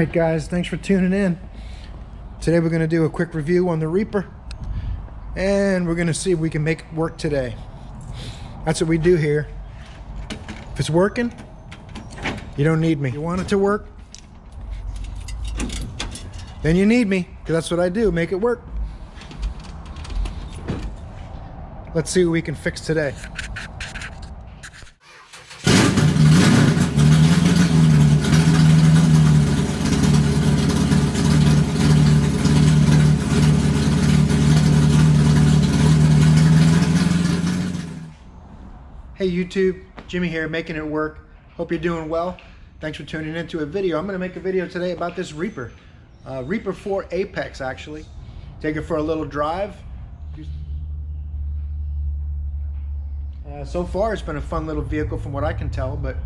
Alright guys, thanks for tuning in. Today we're going to do a quick review on the Reeper, and we're going to see if we can make it work today. That's what we do here. If it's working, you don't need me. You want it to work, then you need me, because that's what I do, make it work. Let's see what we can fix today. Hey YouTube, Jimmy here, making it work. Hope you're doing well. Thanks for tuning into a video. I'm going to make a video today about this Reeper. Reeper 4 Apex, actually. Take it for a little drive. So far it's been a fun little vehicle from what I can tell, but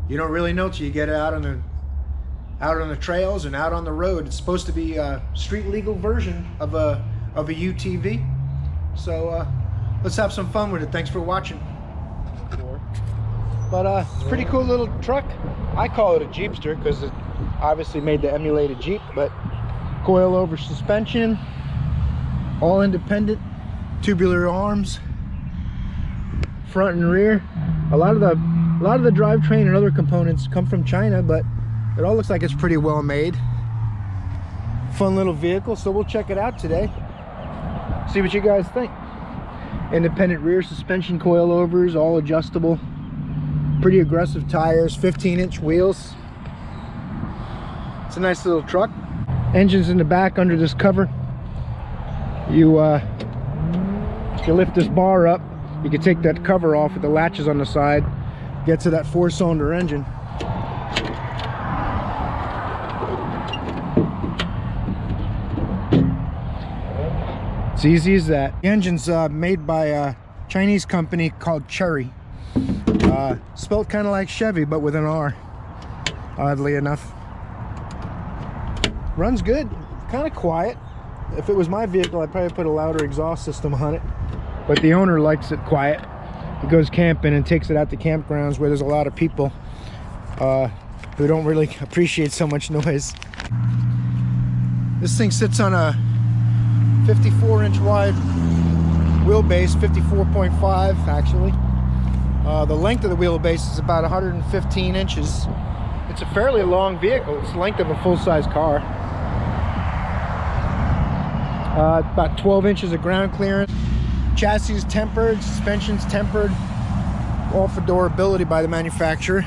you don't really know till you get it out on the trails and out on the road. It's supposed to be a street legal version of a UTV. So let's have some fun with it. Thanks for watching. But it's a pretty cool little truck. I call it a Jeepster because it obviously made the emulated Jeep, but coil-over suspension, all independent, tubular arms, front and rear. A lot of the drivetrain and other components come from China, but it all looks like it's pretty well made. Fun little vehicle, so we'll check it out today. See what you guys think. Independent rear suspension coilovers, all adjustable. Pretty aggressive tires, 15-inch wheels. It's a nice little truck. Engine's in the back under this cover. You lift this bar up, you can take that cover off with the latches on the side, get to that 4-cylinder engine. It's easy as that. The engine's made by a Chinese company called Cherry. Spelled kind of like Chevy, but with an R, oddly enough. Runs good, kind of quiet. If it was my vehicle, I'd probably put a louder exhaust system on it, but the owner likes it quiet. He goes camping and takes it out to campgrounds where there's a lot of people who don't really appreciate so much noise. This thing sits on a 54-inch wide wheelbase, 54.5 actually. The length of the wheelbase is about 115 inches. It's a fairly long vehicle. It's the length of a full-size car. About 12 inches of ground clearance. Chassis is tempered, suspension's tempered, all for durability by the manufacturer.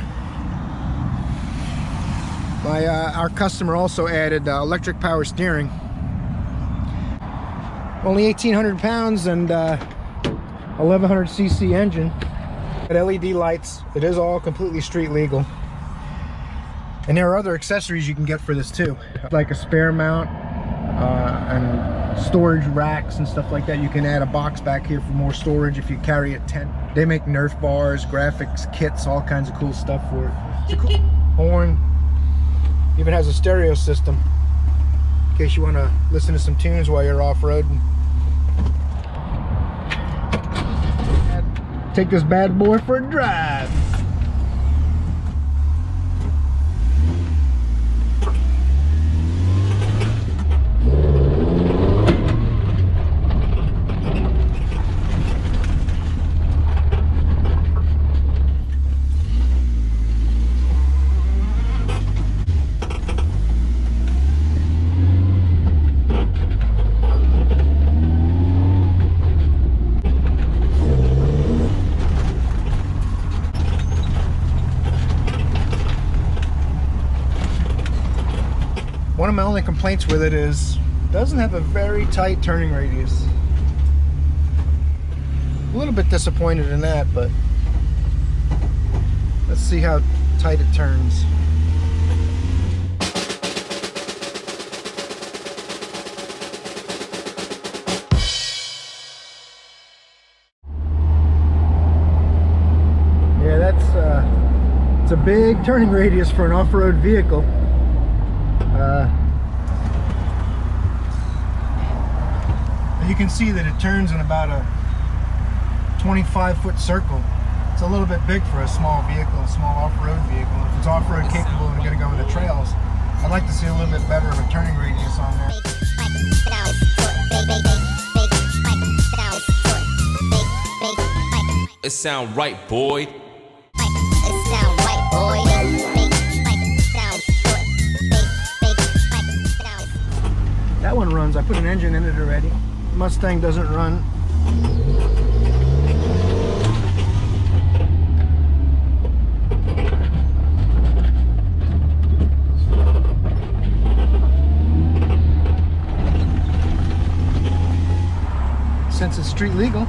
Our customer also added electric power steering. Only 1,800 pounds and 1,100 cc engine. LED lights. It is all completely street legal. And there are other accessories you can get for this too, like a spare mount and storage racks and stuff like that. You can add a box back here for more storage if you carry a tent. They make Nerf bars, graphics kits, all kinds of cool stuff for it. It's a cool horn. Even has a stereo system in case you want to listen to some tunes while you're off-roading. Take this bad boy for a drive. One of my only complaints with it is it doesn't have a very tight turning radius. A little bit disappointed in that, but let's see how tight it turns. Yeah, it's a big turning radius for an off-road vehicle. You can see that it turns in about a 25-foot circle. It's a little bit big for a small vehicle, a small off-road vehicle. If it's off-road capable and going to go in the trails, I'd like to see a little bit better of a turning radius on there. It sound right, boy. That one runs. I put an engine in it already. Mustang doesn't run. Since it's street legal.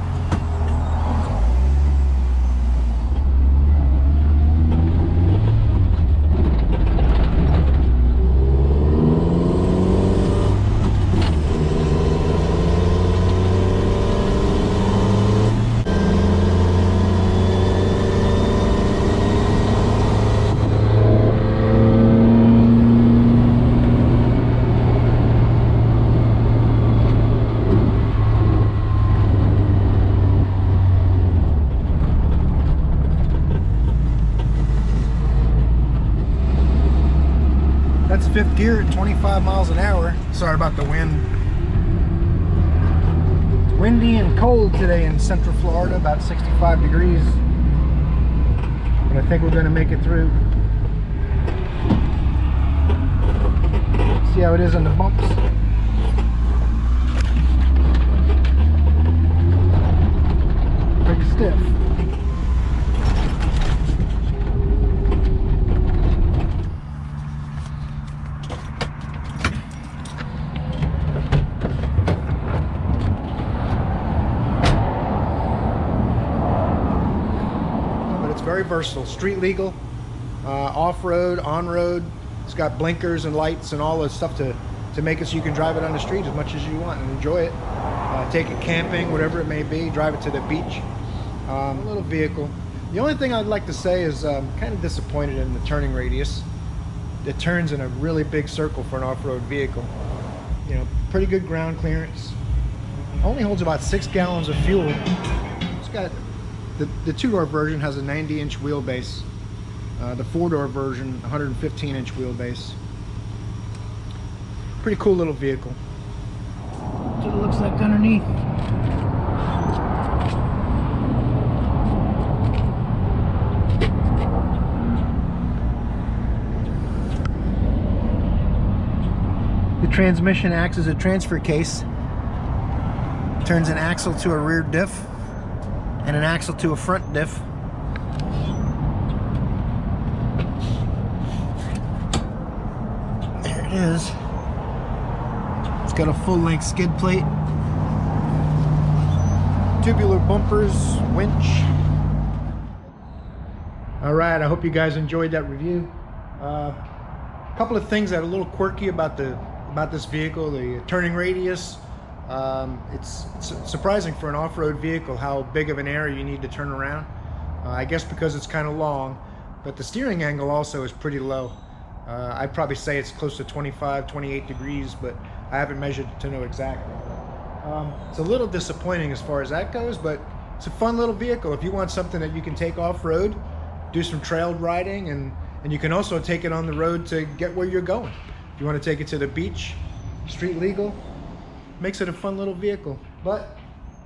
That's fifth gear at 25 miles an hour. Sorry about the wind. It's windy and cold today in Central Florida, about 65 degrees. But I think we're going to make it through. See how it is on the bumps. Pretty stiff. Very versatile, street legal, off-road, on-road. It's got blinkers and lights and all this stuff to make it so you can drive it on the street as much as you want and enjoy it. Take it camping, whatever it may be, drive it to the beach. A little vehicle. The only thing I'd like to say is I'm kind of disappointed in the turning radius. It turns in a really big circle for an off-road vehicle. You know, pretty good ground clearance. Only holds about 6 gallons of fuel. It's got the two-door version has a 90-inch wheelbase. The four-door version, 115-inch wheelbase. Pretty cool little vehicle. That's what it looks like underneath. The transmission acts as a transfer case. Turns an axle to a rear diff and an axle to a front diff. There it is. It's got a full-length skid plate, tubular bumpers, winch. All right, I hope you guys enjoyed that review. A couple of things that are a little quirky about this vehicle: the turning radius. It's surprising for an off-road vehicle how big of an area you need to turn around. I guess because it's kind of long, but the steering angle also is pretty low. I'd probably say it's close to 25, 28 degrees, but I haven't measured to know exactly. It's a little disappointing as far as that goes, but it's a fun little vehicle. If you want something that you can take off-road, do some trail riding, and you can also take it on the road to get where you're going. If you want to take it to the beach, street legal, makes it a fun little vehicle. But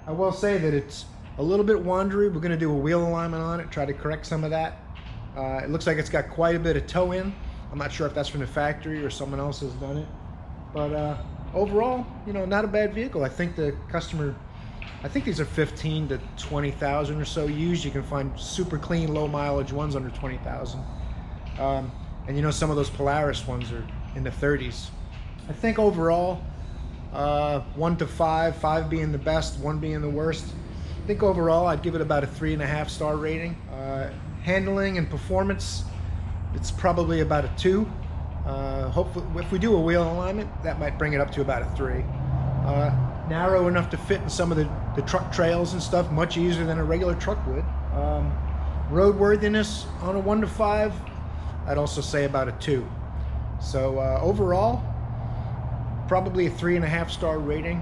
I will say that it's a little bit wandery. We're going to do a wheel alignment on it, try to correct some of that. It looks like it's got quite a bit of toe in. I'm not sure if that's from the factory or someone else has done it. But overall, you know, not a bad vehicle. I think the customer, I think these are 15 to 20,000 or so used. You can find super clean, low mileage ones under 20,000. And you know, some of those Polaris ones are in the 30s. I think overall, 1 to 5, 5 being the best, 1 being the worst. I think overall I'd give it about a 3.5 star rating. Handling and performance, it's probably about a 2. Hopefully, if we do a wheel alignment, that might bring it up to about a 3. Narrow enough to fit in some of the truck trails and stuff, much easier than a regular truck would. Roadworthiness on a 1 to 5, I'd also say about a 2. So overall, probably a 3.5 star rating.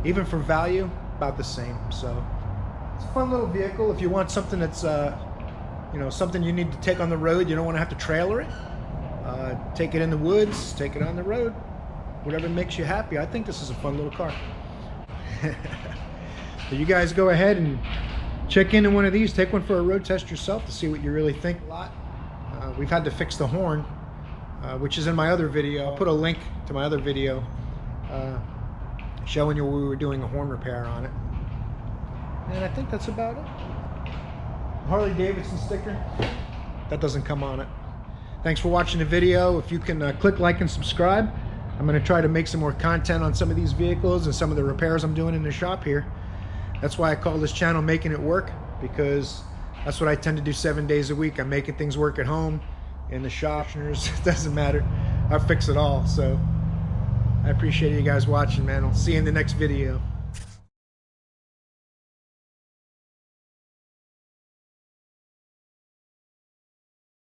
Even for value, about the same. So it's a fun little vehicle. If you want something that's you know, something you need to take on the road, you don't want to have to trailer it, Take it in the woods, take it on the road, whatever makes you happy. I think this is a fun little car. So you guys go ahead and check into one of these, take one for a road test yourself to see what you really think. A lot. We've had to fix the horn, which is in my other video. I'll put a link to my other video showing you where we were doing a horn repair on it. And I think that's about it. Harley Davidson sticker, that doesn't come on it. Thanks for watching the video. If you can click like and subscribe, I'm going to try to make some more content on some of these vehicles and some of the repairs I'm doing in the shop here. That's why I call this channel Making It Work, because that's what I tend to do 7 days a week. I'm making things work at home, in the shop. It doesn't matter. I fix it all. So I appreciate you guys watching, man. I'll see you in the next video.